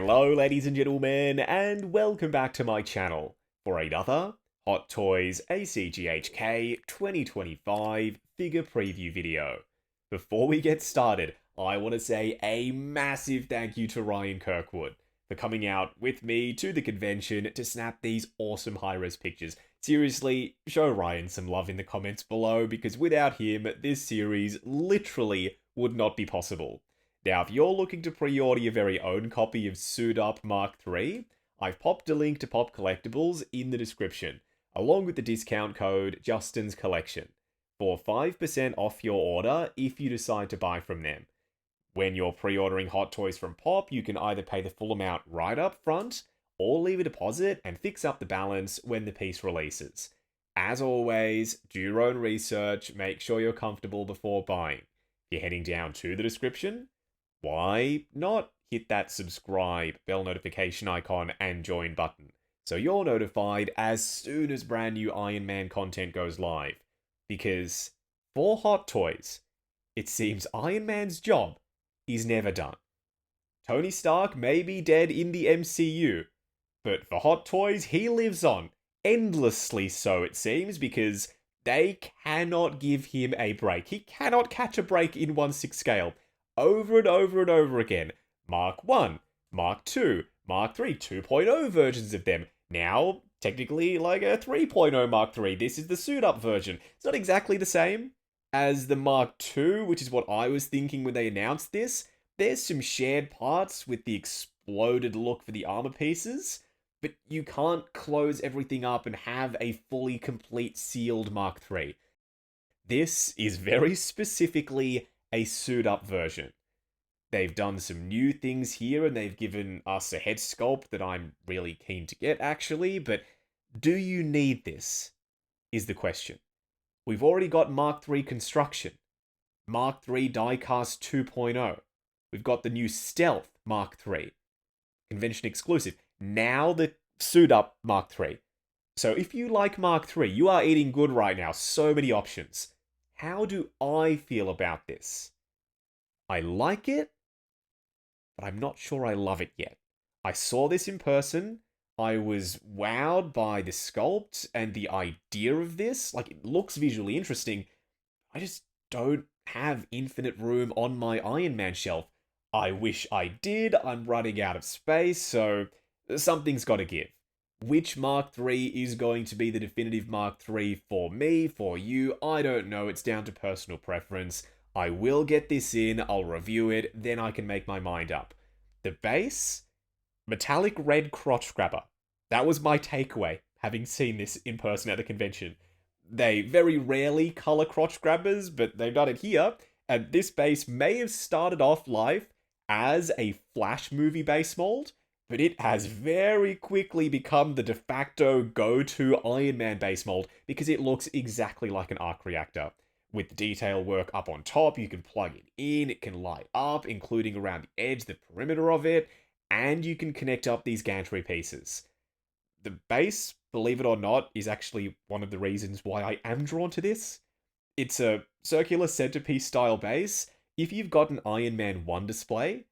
Hello ladies and gentlemen, and welcome back to my channel for another Hot Toys ACGHK 2025 figure preview video. Before we get started, I want to say a massive thank you to Ryan Kirkwood for coming out with me to the convention to snap these awesome high-res pictures. Seriously, show Ryan some love in the comments below, because without him, this series literally would not be possible. Now, if you're looking to pre-order your very own copy of Suit Up Mark III, I've popped a link to Pop Collectibles in the description, along with the discount code Justin's Collection, for 5% off your order if you decide to buy from them. When you're pre-ordering Hot Toys from Pop, you can either pay the full amount right up front, or leave a deposit and fix up the balance when the piece releases. As always, do your own research, make sure you're comfortable before buying. If you're heading down to the description, why not hit that subscribe, bell notification icon, and join button, so you're notified as soon as brand new Iron Man content goes live. Because for Hot Toys, it seems Iron Man's job is never done. Tony Stark may be dead in the MCU, but for Hot Toys, he lives on, endlessly so it seems, because they cannot give him a break. He cannot catch a break in 1/6 scale. Over and over and over again. Mark 1, Mark 2, Mark 3, 2.0 versions of them. Now, technically, like a 3.0 Mark 3. This is the suit-up version. It's not exactly the same as the Mark 2, which is what I was thinking when they announced this. There's some shared parts with the exploded look for the armor pieces, but you can't close everything up and have a fully complete sealed Mark 3. This is very specifically a suit-up version. They've done some new things here, and they've given us a head sculpt that I'm really keen to get, actually, but do you need this, is the question. We've already got Mark III construction, Mark III diecast 2.0, we've got the new Stealth Mark III, convention exclusive, now the suit-up Mark III. So if you like Mark III, you are eating good right now, so many options. How do I feel about this? I like it, but I'm not sure I love it yet. I saw this in person. I was wowed by the sculpt and the idea of this. Like, it looks visually interesting. I just don't have infinite room on my Iron Man shelf. I wish I did. I'm running out of space, so something's got to give. Which Mark III is going to be the definitive Mark III for me, for you? I don't know. It's down to personal preference. I will get this in, I'll review it, then I can make my mind up. The base? Metallic red crotch grabber. That was my takeaway, having seen this in person at the convention. They very rarely color crotch grabbers, but they've done it here, and this base may have started off life as a Flash movie base mold, but it has very quickly become the de facto go-to Iron Man base mold because it looks exactly like an arc reactor. With the detail work up on top, you can plug it in, it can light up, including around the edge, the perimeter of it, and you can connect up these gantry pieces. The base, believe it or not, is actually one of the reasons why I am drawn to this. It's a circular centerpiece style base. If you've got an Iron Man 1 display,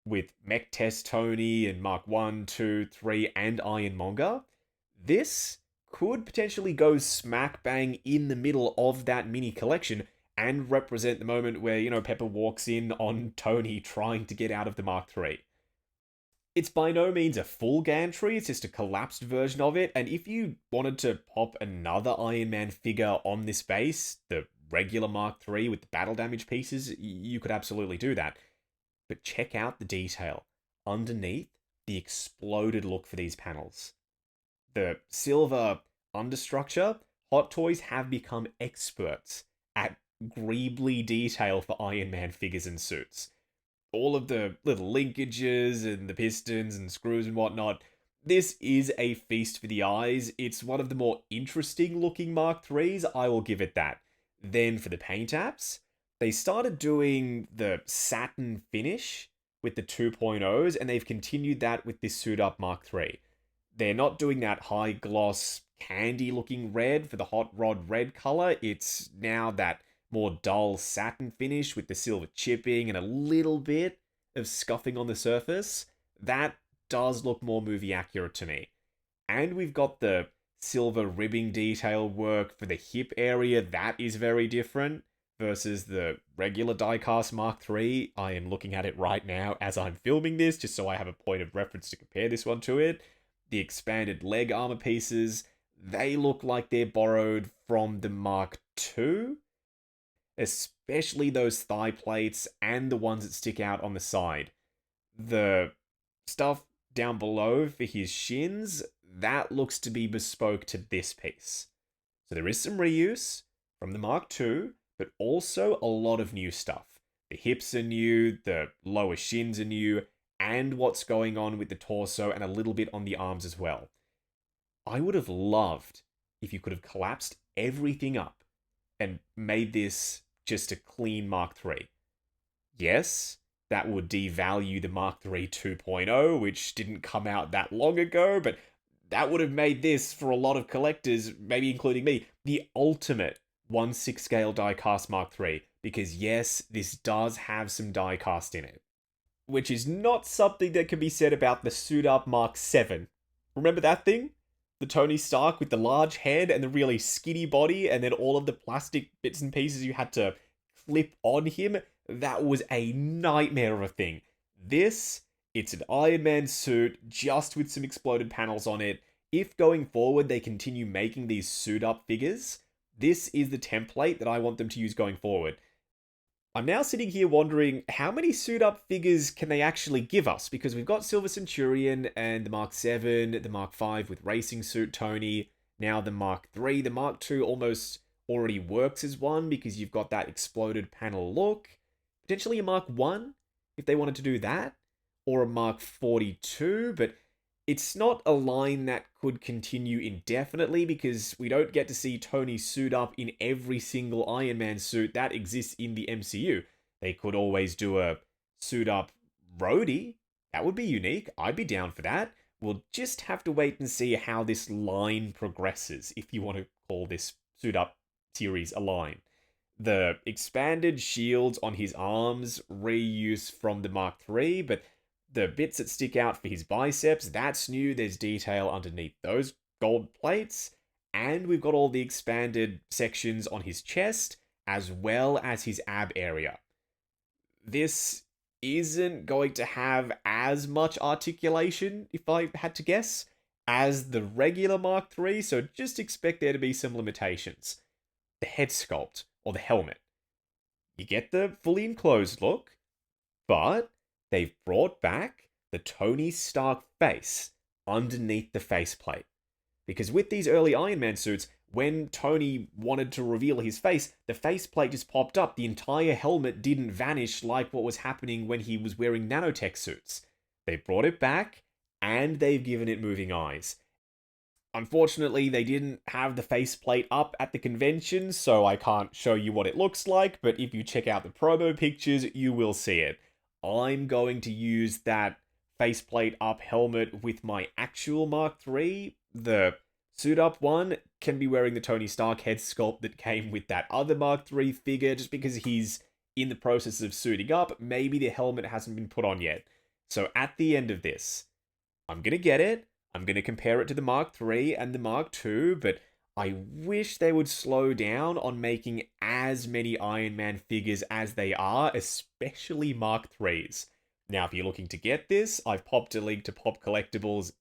with Mech Test Tony and Mark 1, 2, 3, and Ironmonger, this could potentially go smack bang in the middle of that mini collection and represent the moment where, Pepper walks in on Tony trying to get out of the Mark III. It's by no means a full gantry, it's just a collapsed version of it, and if you wanted to pop another Iron Man figure on this base, the regular Mark III with the battle damage pieces, you could absolutely do that. But check out the detail underneath the exploded look for these panels. The silver understructure, Hot Toys have become experts at greebly detail for Iron Man figures and suits. All of the little linkages and the pistons and screws and whatnot, this is a feast for the eyes. It's one of the more interesting looking Mark IIIs, I will give it that. Then for the paint apps, they started doing the satin finish with the 2.0s, and they've continued that with this Suit Up Mark III. They're not doing that high gloss candy looking red for the hot rod red color. It's now that more dull satin finish with the silver chipping and a little bit of scuffing on the surface. That does look more movie accurate to me. And we've got the silver ribbing detail work for the hip area. That is very different versus the regular diecast Mark III. I am looking at it right now as I'm filming this, just so I have a point of reference to compare this one to it. The expanded leg armor pieces, they look like they're borrowed from the Mark II, especially those thigh plates and the ones that stick out on the side. The stuff down below for his shins, that looks to be bespoke to this piece. So there is some reuse from the Mark II, but also a lot of new stuff. The hips are new, the lower shins are new, and what's going on with the torso and a little bit on the arms as well. I would have loved if you could have collapsed everything up and made this just a clean Mark III. Yes, that would devalue the Mark III 2.0, which didn't come out that long ago, but that would have made this, for a lot of collectors, maybe including me, the ultimate 1/6 scale diecast Mark III, because yes, this does have some diecast in it. Which is not something that can be said about the suit up Mark VII. Remember that thing? The Tony Stark with the large head and the really skinny body, and then all of the plastic bits and pieces you had to clip on him? That was a nightmare of a thing. This, it's an Iron Man suit, just with some exploded panels on it. If going forward they continue making these suit up figures, this is the template that I want them to use going forward. I'm now sitting here wondering, how many suit-up figures can they actually give us? Because we've got Silver Centurion and the Mark VII, the Mark V with Racing Suit Tony, now the Mark III. The Mark II almost already works as one because you've got that exploded panel look. Potentially a Mark I, if they wanted to do that, or a Mark 42, but it's not a line that could continue indefinitely because we don't get to see Tony suit up in every single Iron Man suit that exists in the MCU. They could always do a suit up Rhodey. That would be unique. I'd be down for that. We'll just have to wait and see how this line progresses, if you want to call this suit up series a line. The expanded shields on his arms, reuse from the Mark III, but the bits that stick out for his biceps, that's new. There's detail underneath those gold plates. And we've got all the expanded sections on his chest, as well as his ab area. This isn't going to have as much articulation, if I had to guess, as the regular Mark III, so just expect there to be some limitations. The head sculpt, or the helmet. You get the fully enclosed look, but they've brought back the Tony Stark face underneath the faceplate. Because with these early Iron Man suits, when Tony wanted to reveal his face, the faceplate just popped up. The entire helmet didn't vanish like what was happening when he was wearing nanotech suits. They brought it back, and they've given it moving eyes. Unfortunately, they didn't have the faceplate up at the convention, so I can't show you what it looks like, but if you check out the promo pictures, you will see it. I'm going to use that faceplate up helmet with my actual Mark III. The suit up one can be wearing the Tony Stark head sculpt that came with that other Mark III figure, just because he's in the process of suiting up. Maybe the helmet hasn't been put on yet. So at the end of this, I'm going to get it. I'm going to compare it to the Mark III and the Mark II, but I wish they would slow down on making as many Iron Man figures as they are, especially Mark IIIs. Now, if you're looking to get this, I've popped a link to Pop Collectibles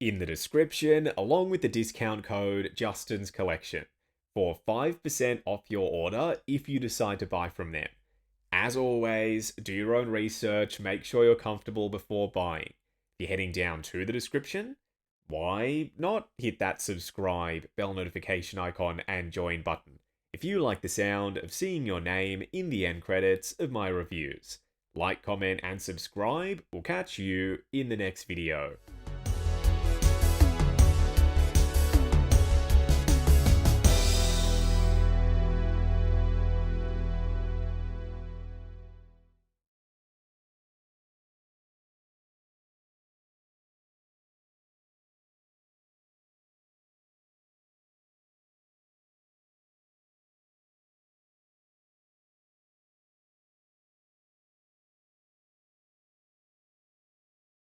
in the description, along with the discount code Justin's Collection, for 5% off your order if you decide to buy from them. As always, do your own research, make sure you're comfortable before buying. If you're heading down to the description, why not hit that subscribe, bell notification icon, and join button if you like the sound of seeing your name in the end credits of my reviews. Like, comment, and subscribe. We'll catch you in the next video.